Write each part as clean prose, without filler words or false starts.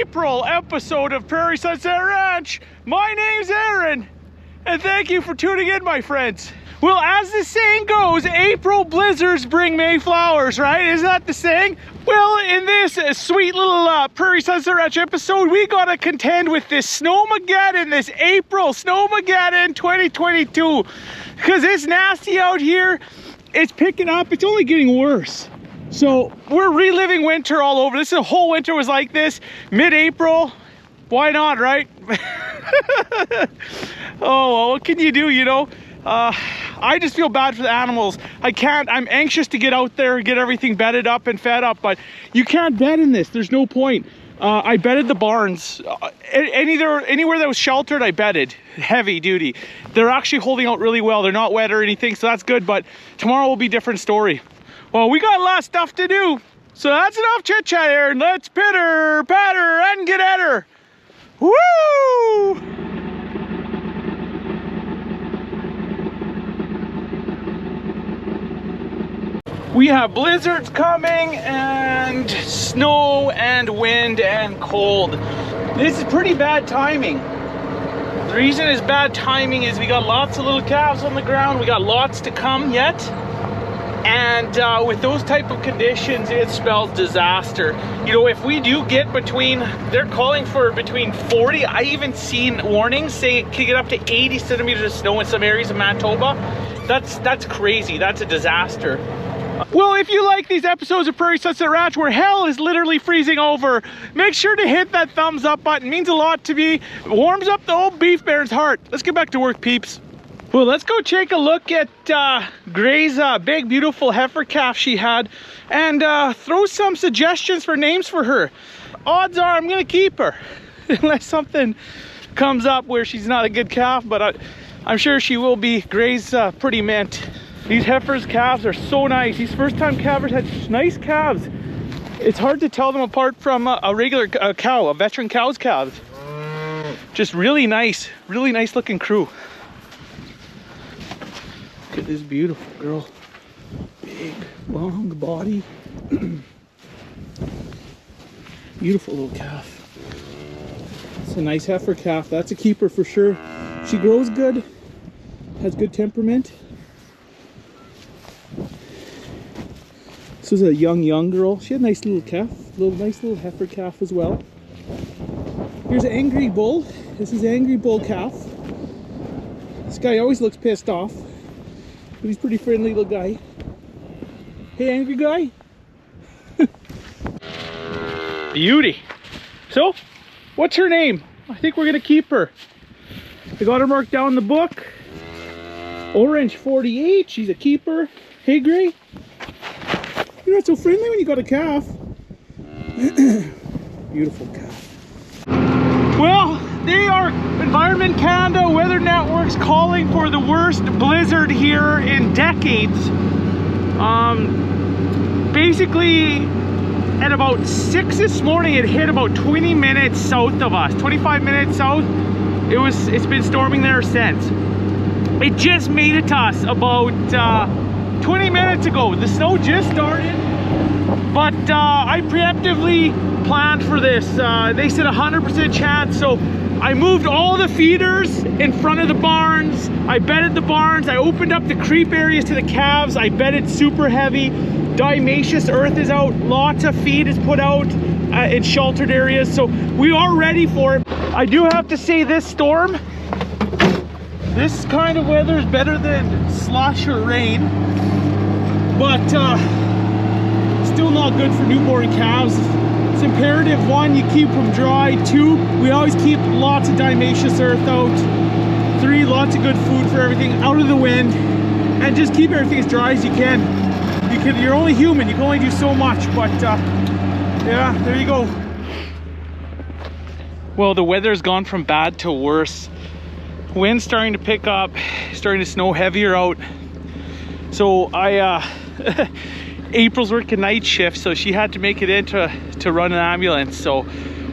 April episode of Prairie Sunset Ranch. My name's Aaron, and thank you for tuning in, my friends. Well, as the saying goes, April blizzards bring May flowers, right? Isn't that the saying? Well, in this sweet little Prairie Sunset Ranch episode, we gotta contend with this Snowmageddon, this April Snowmageddon 2022. Because it's nasty out here, it's picking up, it's only getting worse. So we're reliving winter all over. This whole winter was like this, mid-April. Why not, right? Oh, well, what can you do, you know? I just feel bad for the animals. I'm anxious to get out there and get everything bedded up and fed up, but you can't bed in this. There's no point. I bedded the barns. Anywhere that was sheltered, I bedded. Heavy duty. They're actually holding out really well. They're not wet or anything, so that's good, but tomorrow will be a different story. Well, we got a lot of stuff to do, so that's enough chit-chat, Aaron. Let's pitter, patter, and get at her. Woo! We have blizzards coming, and snow, and wind, and cold. This is pretty bad timing. The reason it's bad timing is we got lots of little calves on the ground. We got lots to come yet. And with those type of conditions, it spells disaster. You know, if we do get they're calling for between 40, I even seen warnings saying it could get up to 80 centimeters of snow in some areas of Manitoba. That's crazy, that's a disaster. Well, if you like these episodes of Prairie Sunset Ranch where hell is literally freezing over, make sure to hit that thumbs up button. It means a lot to me. It warms up the old beef baron's heart. Let's get back to work, peeps. Well, let's go take a look at Gray's big, beautiful heifer calf she had and throw some suggestions for names for her. Odds are I'm gonna keep her, unless something comes up where she's not a good calf, but I'm sure she will be. Gray's pretty mint. These heifers' calves are so nice. These first-time calvers had nice calves. It's hard to tell them apart from a regular cow, a veteran cow's calves. Just really nice looking crew. Look at this beautiful girl. Big, long body. Beautiful little calf. It's a nice heifer calf. That's a keeper for sure. She grows good, has good temperament. This was a young girl. She had a nice little calf, nice little heifer calf as well. Here's an angry bull. This is an angry bull calf. This guy always looks pissed off. But he's a pretty friendly little guy. Hey, angry guy. Beauty. So, what's her name? I think we're gonna keep her. I got her marked down in the book. Orange 48, she's a keeper. Hey, Gray. You're not so friendly when you got a calf. Beautiful calf. Well, they are Environment Canada Weather Network's calling for the worst blizzard here in decades. Basically, at about 6 this morning, it hit about 20 minutes south of us. 25 minutes south. It's been storming there since. It just made it to us about 20 minutes ago. The snow just started, but I preemptively planned for this. They said 100% chance, so I moved all the feeders in front of the barns. I bedded the barns. I opened up the creep areas to the calves. I bedded super heavy. Dimaceous earth is out. Lots of feed is put out in sheltered areas, so we are ready for it. I do have to say, this storm, this kind of weather is better than slush or rain, but still not good for newborn calves. It's imperative, 1, you keep them dry. 2, we always keep lots of dimaceous earth out. 3, lots of good food for everything out of the wind, and just keep everything as dry as you can. You're only human, you can only do so much, but yeah, there you go. Well, the weather's gone from bad to worse. Wind's starting to pick up, starting to snow heavier out. So April's working night shift, so she had to make it in to run an ambulance. So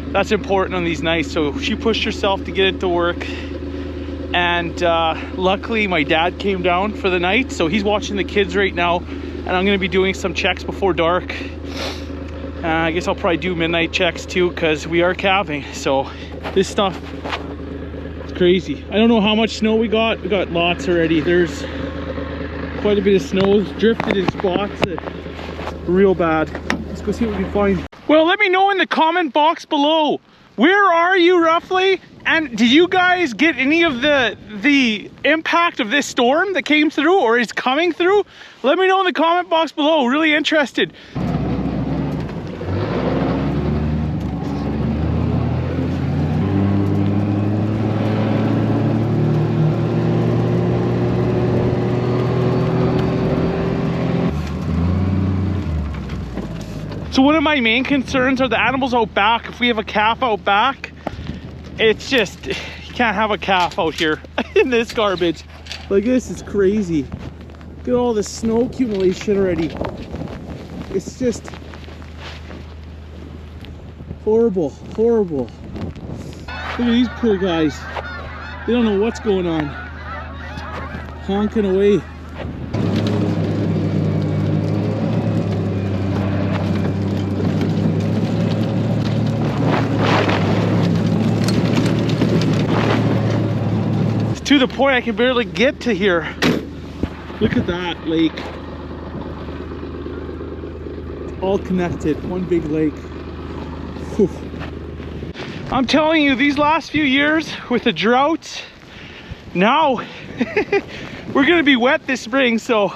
that's important on these nights. So she pushed herself to get into work. And luckily my dad came down for the night, so he's watching the kids right now. And I'm gonna be doing some checks before dark. I guess I'll probably do midnight checks too, because we are calving. So this stuff is crazy. I don't know how much snow we got. We got lots already. There's quite a bit of snow. It's drifted in spots. Real bad. Let's go see what we can find. Well, let me know in the comment box below. Where are you roughly? And did you guys get any of the impact of this storm that came through or is coming through? Let me know in the comment box below. Really interested. So one of my main concerns are the animals out back. If we have a calf out back, it's just, you can't have a calf out here in this garbage. Like, this is crazy. Look at all this snow accumulation already. It's just horrible, horrible. Look at these poor guys. They don't know what's going on. Honking away. To the point I can barely get to here. Look at that lake. All connected, one big lake. Whew. I'm telling you, these last few years with the droughts, now we're gonna be wet this spring, so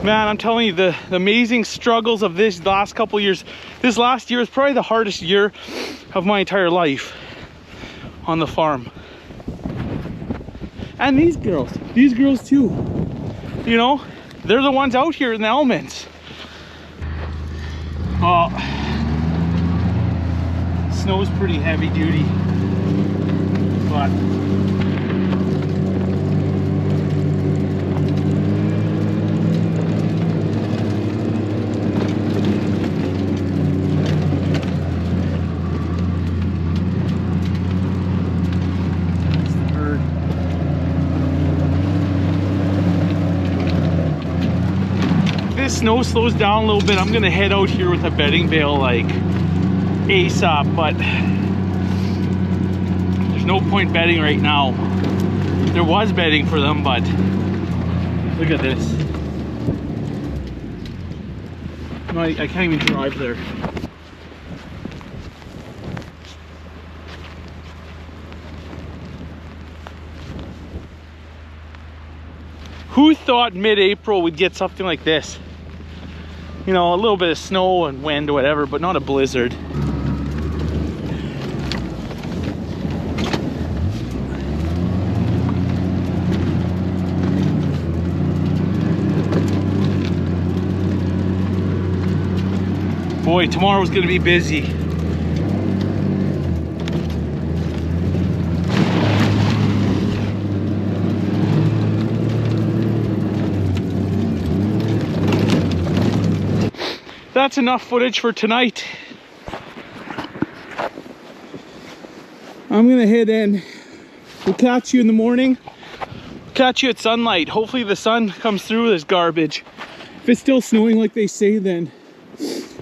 man, I'm telling you, the amazing struggles of this last couple years. This last year is probably the hardest year of my entire life on the farm. And these girls too, you know, they're the ones out here in the elements. Oh, snow's pretty heavy duty, but snow slows down a little bit, I'm gonna head out here with a bedding bale like ASAP, but there's no point bedding right now. There was bedding for them, but look at this. I can't even drive there. Who thought mid-April we'd get something like this? You know, a little bit of snow and wind or whatever, but not a blizzard. Boy, tomorrow's gonna be busy. That's enough footage for tonight. I'm gonna head in. We'll catch you in the morning. Catch you at sunlight. Hopefully the sun comes through this garbage. If it's still snowing like they say, then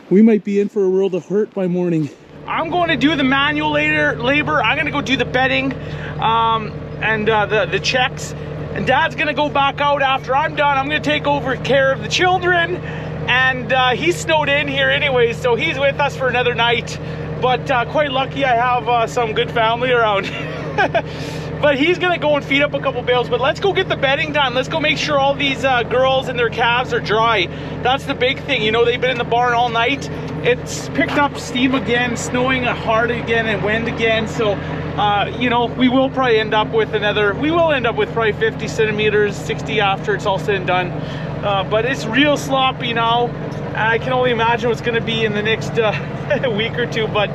we might be in for a world of hurt by morning. I'm going to do the manual labor. I'm gonna go do the bedding and the checks. And Dad's gonna go back out after I'm done. I'm gonna take over care of the children. And he's snowed in here anyway, so he's with us for another night. But quite lucky I have some good family around. But he's gonna go and feed up a couple bales. But let's go get the bedding done. Let's go make sure all these girls and their calves are dry. That's the big thing. You know, they've been in the barn all night. It's picked up steam again, snowing hard again and wind again. So you know, we will probably end up with probably 50 centimeters, 60 after it's all said and done. But it's real sloppy now. I can only imagine what's going to be in the next week or two. But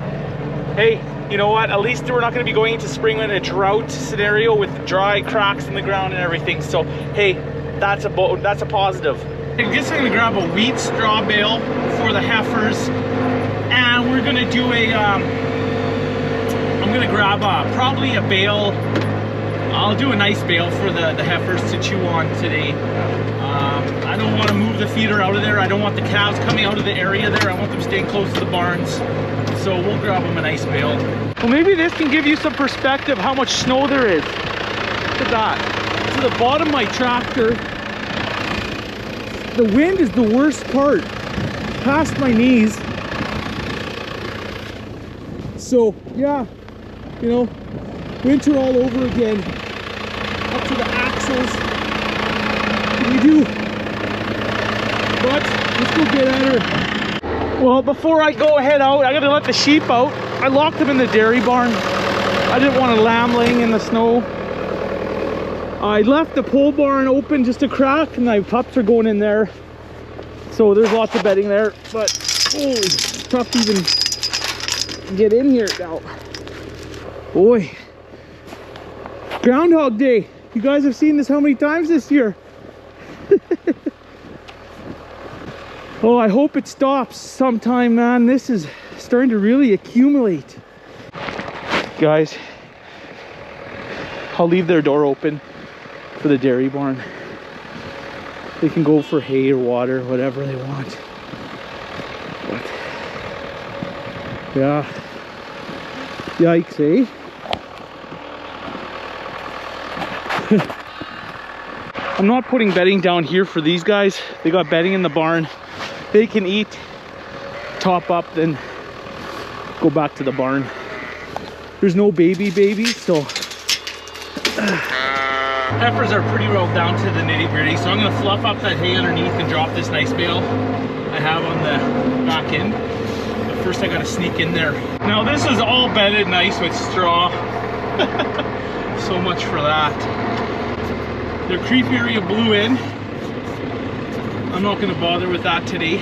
hey, you know what? At least we're not going to be going into spring in a drought scenario with dry cracks in the ground and everything. So hey, that's a positive. I guess I'm going to grab a wheat straw bale for the heifers, and we're going to do a. I'm going to grab probably a bale I'll do a nice bale for the heifers to chew on today. I don't want to move the feeder out of there. I don't want the calves coming out of the area there. I want them staying close to the barns. So we'll grab them a nice bale. Well, maybe this can give you some perspective how much snow there is. Look at that. To the bottom of my tractor. The wind is the worst part. Past my knees. So yeah, you know, winter all over again. Up to the axles. What do you do? But let's go get at her. Well, before I go head out, I gotta let the sheep out. I locked them in the dairy barn. I didn't want a lamb laying in the snow. I left the pole barn open just a crack, and my pups are going in there. So there's lots of bedding there, but holy, it's tough to even get in here now. Boy, Groundhog Day. You guys have seen this how many times this year? Oh, I hope it stops sometime, man. This is starting to really accumulate. Guys, I'll leave their door open for the dairy barn. They can go for hay or water, whatever they want. But, yeah. Yikes, eh? I'm not putting bedding down here for these guys. They got bedding in the barn. They can eat, top up, then go back to the barn. There's no babies, so heifers are pretty well down to the nitty-gritty. So I'm gonna fluff up that hay underneath and drop this nice bale I have on the back end. But first I gotta sneak in there. Now this is all bedded nice with straw. So much for that. Their creep area blew in. I'm not gonna bother with that today.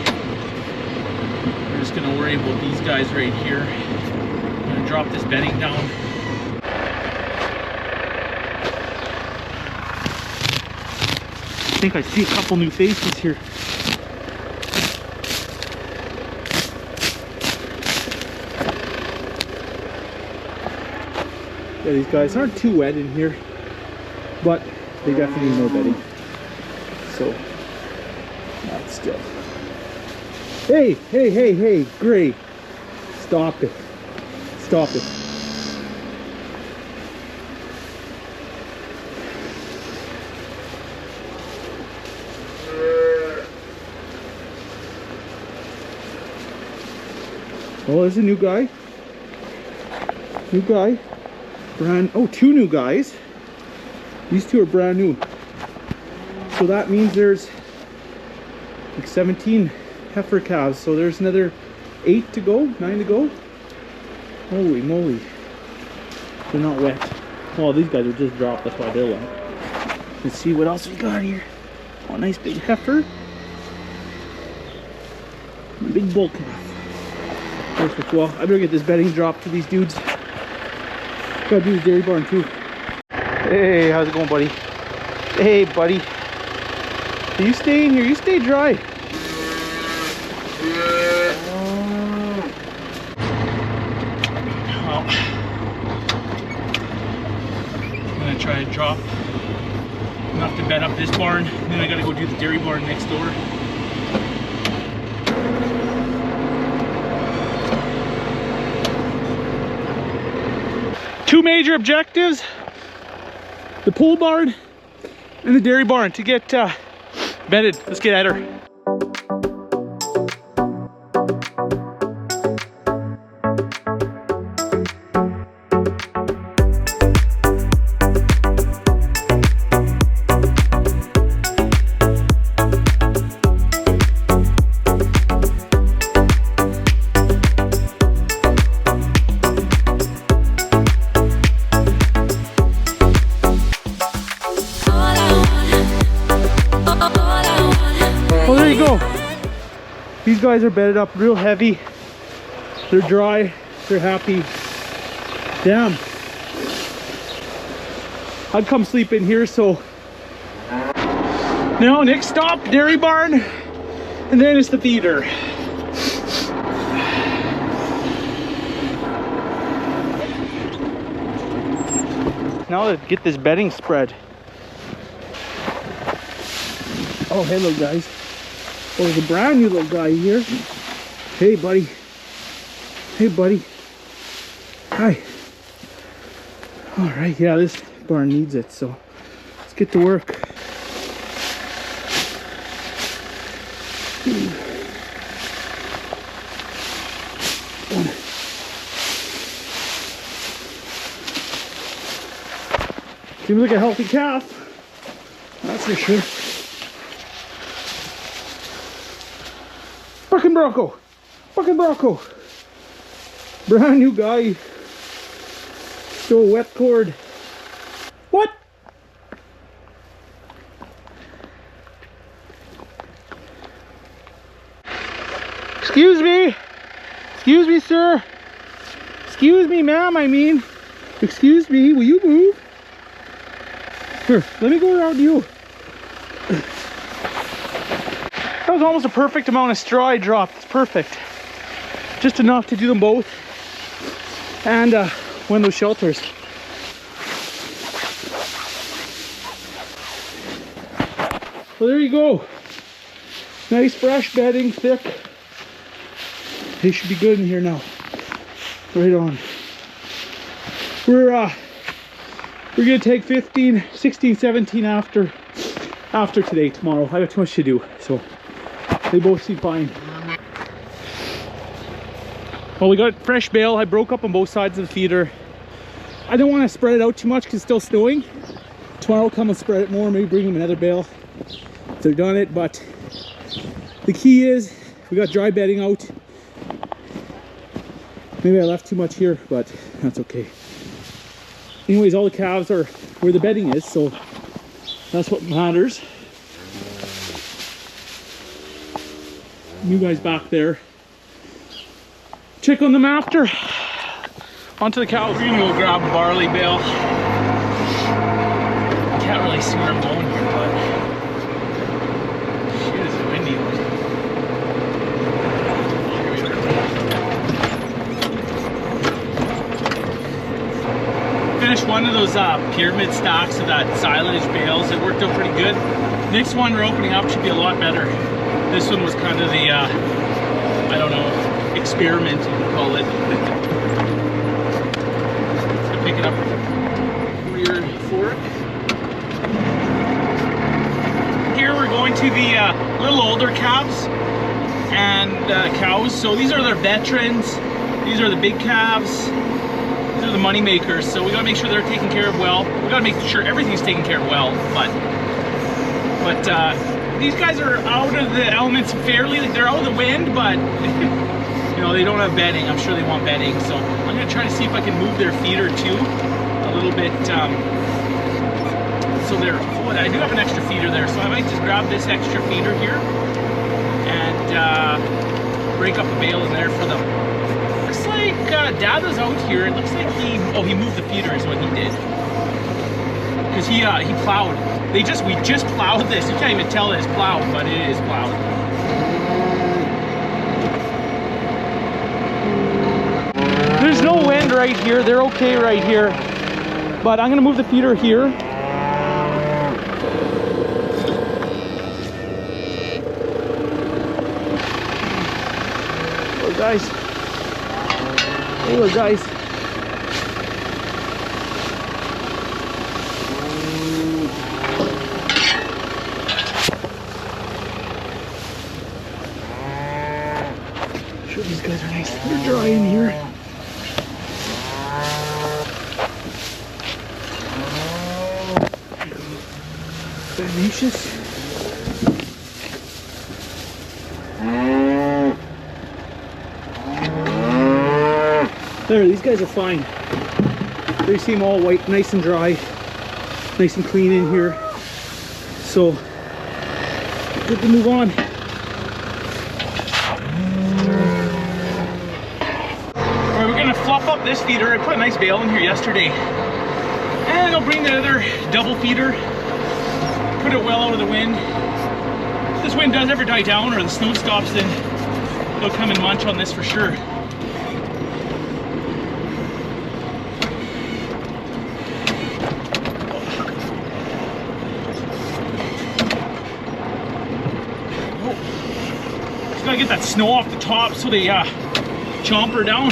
We're just gonna worry about these guys right here. I'm gonna drop this bedding down. I think I see a couple new faces here. Yeah, these guys aren't too wet in here, but they definitely need more bedding. So that's good. Hey, Gray. Stop it. Stop it. Oh, there's a new guy. New guy. Two new guys. These two are brand new. So that means there's like 17 heifer calves. So there's another 8 to go, 9 to go. Holy moly. They're not wet. Oh, these guys are just dropped. That's why they're wet. Let's see what else we got here. Oh, nice big heifer. A big bull calf. Well, I better get this bedding dropped to these dudes. Gotta do the dairy barn too. Hey, how's it going, buddy? Hey, buddy. You stay in here. You stay dry. Well, I'm gonna try to drop enough to bed up this barn. Then I gotta go do the dairy barn next door. Two major objectives: the pole barn and the dairy barn to get bedded. Let's get at her. Well, there you go. These guys are bedded up real heavy. They're dry. They're happy. Damn. I'd come sleep in here, so. Now, next stop, dairy barn, and then it's the feeder. now to get this bedding spread. Oh, hello guys. Oh, there's a brand new little guy here. Hey buddy. Hey buddy. Hi. All right, yeah, this barn needs it, so let's get to work. Seems like a healthy calf, that's for sure. Fucking Bronco! Fucking Bronco! Brand new guy. Still a wet cord. What? Excuse me. Excuse me, sir. Excuse me, ma'am, I mean. Excuse me, will you move? Here, let me go around you. That was almost a perfect amount of straw I dropped. It's perfect. Just enough to do them both. And one of those shelters. Well, there you go. Nice fresh bedding, thick. They should be good in here now. Right on. We're gonna take 15, 16, 17 after today, tomorrow. I have too much to do, so they both seem fine. Well, we got fresh bale. I broke up on both sides of the feeder. I don't want to spread it out too much because it's still snowing. Tomorrow I'll come and spread it more, maybe bring them another bale if they're done it. But the key is we got dry bedding out. Maybe I left too much here, but that's okay. Anyways, all the calves are where the bedding is, so that's what matters. You guys back there. Check on them after. Onto the cows. We're gonna go grab a barley bale. Can't really see where I'm going here, but shit, it's windy. Finished one of those pyramid stacks of that silage bales. It worked out pretty good. Next one we're opening up should be a lot better. This one was kind of the I don't know, experiment, you can call it. So pick it up rear fork. Here we're going to the little older calves and cows. So these are their veterans. These are the big calves. These are the money makers. So we gotta make sure they're taken care of well. We gotta make sure everything's taken care of well. But these guys are out of the elements fairly. They're out of the wind, but you know, they don't have bedding. I'm sure they want bedding. So I'm gonna try to see if I can move their feeder too a little bit. So they're, oh, I do have an extra feeder there. So I might just grab this extra feeder here and break up a bale in there for them. Looks like Dad was out here. It looks like he moved the feeder is what he did. Because he plowed. We just plowed this. You can't even tell that it's plowed, but it is plowed. There's no wind right here. They're okay right here. But I'm gonna move the feeder here. Hello guys. Hello guys. Sure, these guys are nice. They're dry in here. Tenacious. There, these guys are fine. They seem all white, nice and dry, nice and clean in here. So, good to move on. Alright, we're gonna fluff up this feeder. I put a nice bale in here yesterday. And I'll bring the other double feeder. Put it well out of the wind. If this wind does ever die down or the snow stops, then they'll come and munch on this for sure. get that snow off the top so they chomp her down.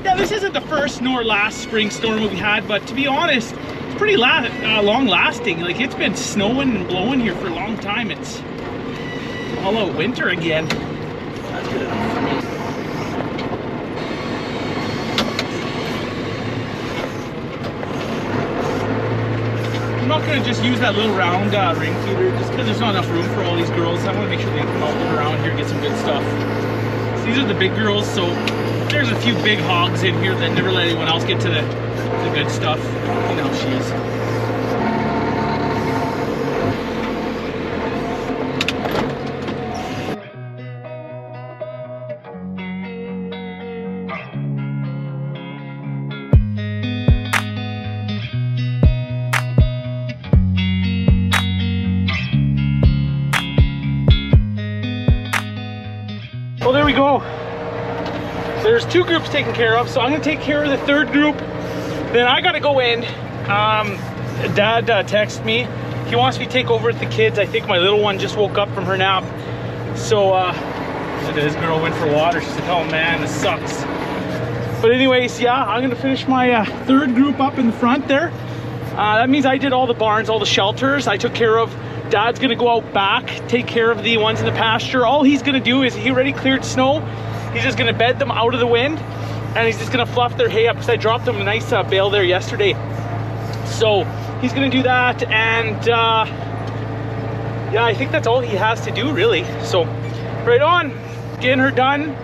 Yeah, this isn't the first nor last spring storm we had, but to be honest, it's pretty long lasting. Like, it's been snowing and blowing here for a long time. It's all out winter again. That's good enough for me. I'm not going to just use that little round ring feeder just because there's not enough room for all these girls. I want to make sure they can come out and around here and get some good stuff. So these are the big girls, so there's a few big hogs in here that never let anyone else get to the good stuff. You know how she is. Well, there we go. So there's 2 groups taken care of, so I'm gonna take care of the 3rd group. Then I gotta go in. Dad texted me. He wants me to take over with the kids. I think my little one just woke up from her nap. So this girl went for water. She said, oh man, this sucks. But anyways, yeah, I'm gonna finish my 3rd group up in the front there. That means I did all the barns, all the shelters. I took care of. Dad's gonna go out back, take care of the ones in the pasture. All he's gonna do is, he already cleared snow. He's just gonna bed them out of the wind, and he's just gonna fluff their hay up, because I dropped them a nice bale there yesterday. So he's gonna do that, and yeah, I think that's all he has to do really. So right on, getting her done.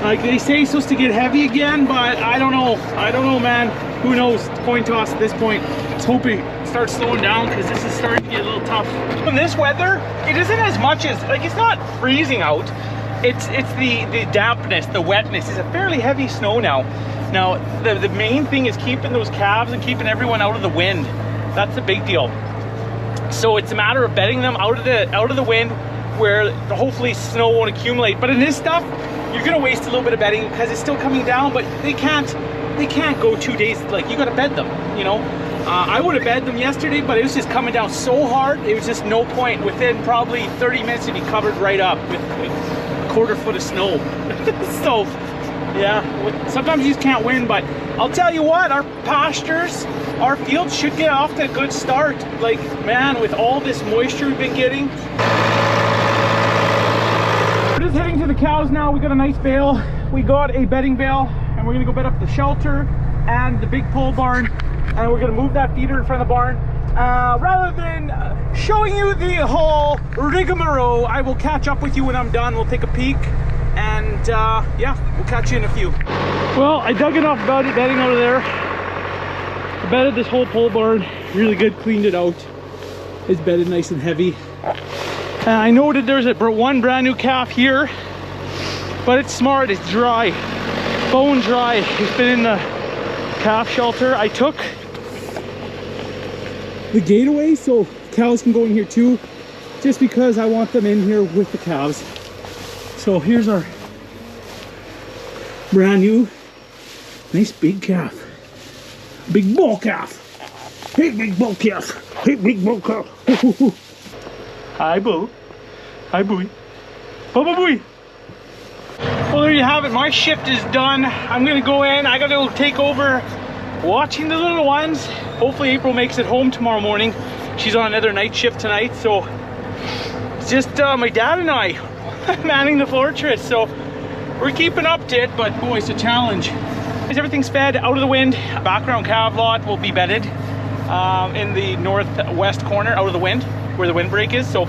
Like they say, it's supposed to get heavy again, but I don't know, man. Who knows? Coin toss at this point. Let's hope it starts slowing down, because this is starting to get a little tough. In this weather, it isn't as much as, like, it's not freezing out. It's the dampness, the wetness. It's a fairly heavy snow now. Now, the main thing is keeping those calves and keeping everyone out of the wind. That's the big deal. So it's a matter of bedding them out of the wind, where hopefully snow won't accumulate. But in this stuff, you're gonna waste a little bit of bedding because it's still coming down, but they can't go 2 days. Like, you gotta bed them, you know. I would have bedded them yesterday, but it was just coming down so hard, it was just no point. Within probably 30 minutes, it'd be covered right up with a quarter foot of snow. So, yeah, sometimes you just can't win, but I'll tell you what, our pastures, our fields should get off to a good start. Like, man, with all this moisture we've been getting. We're just heading to the cows now. We got a nice bale. We got a bedding bale, and we're gonna go bed up the shelter and the big pole barn. And we're gonna move that feeder in front of the barn. Rather than showing you the whole rigmarole, I will catch up with you when I'm done. We'll take a peek, and yeah, we'll catch you in a few. Well, I dug enough bedding out of there. I bedded this whole pole barn really good, cleaned it out. It's bedded nice and heavy. And I noted there's one brand new calf here, but it's smart, it's dry, bone dry. It's been in the calf shelter. I took the gate away so cows can go in here too, just because I want them in here with the calves. So here's our brand new nice big calf, big bull calf. Hey, big bull calf. Hey, big bull calf. Hi, boo. Hi, booey. Bubba booey. Well, there you have it. My shift is done. I'm gonna go in. I gotta go take over watching the little ones. Hopefully April makes it home tomorrow morning. She's on another night shift tonight, so it's just my dad and I manning the fortress. So we're keeping up to it, but boy, it's a challenge. Everything's fed out of the wind. Background calf lot will be bedded in the northwest corner, out of the wind, where the windbreak is. So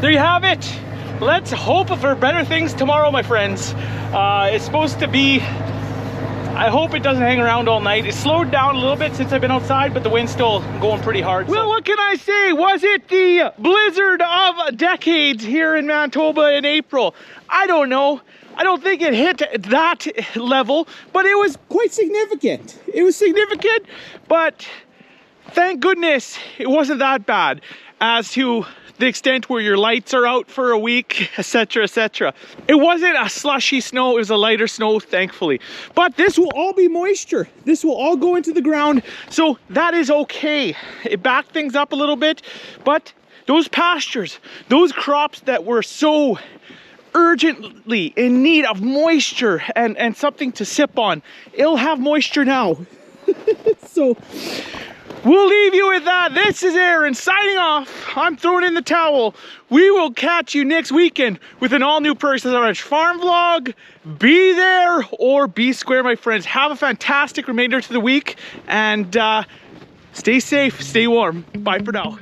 there you have it. Let's hope for better things tomorrow, my friends. It's supposed to be, I hope it doesn't hang around all night. It slowed down a little bit since I've been outside, but the wind's still going pretty hard. Well, what can I say? Was it the blizzard of decades here in Manitoba in April? I don't know. I don't think it hit that level, but it was quite significant. It was significant, but thank goodness it wasn't that bad. as to the extent where your lights are out for a week, etc., etc. It wasn't a slushy snow, it was a lighter snow, thankfully. But this will all be moisture. This will all go into the ground, so that is okay. It backed things up a little bit, but those pastures, those crops that were so urgently in need of moisture and something to sip on, it'll have moisture now. So we'll leave you with that. This is Aaron signing off. I'm throwing in the towel. We will catch you next weekend with an all-new Prairies of Manitoba Canada farm vlog. Be there or be square, my friends. Have a fantastic remainder to the week, and stay safe, stay warm. Bye for now.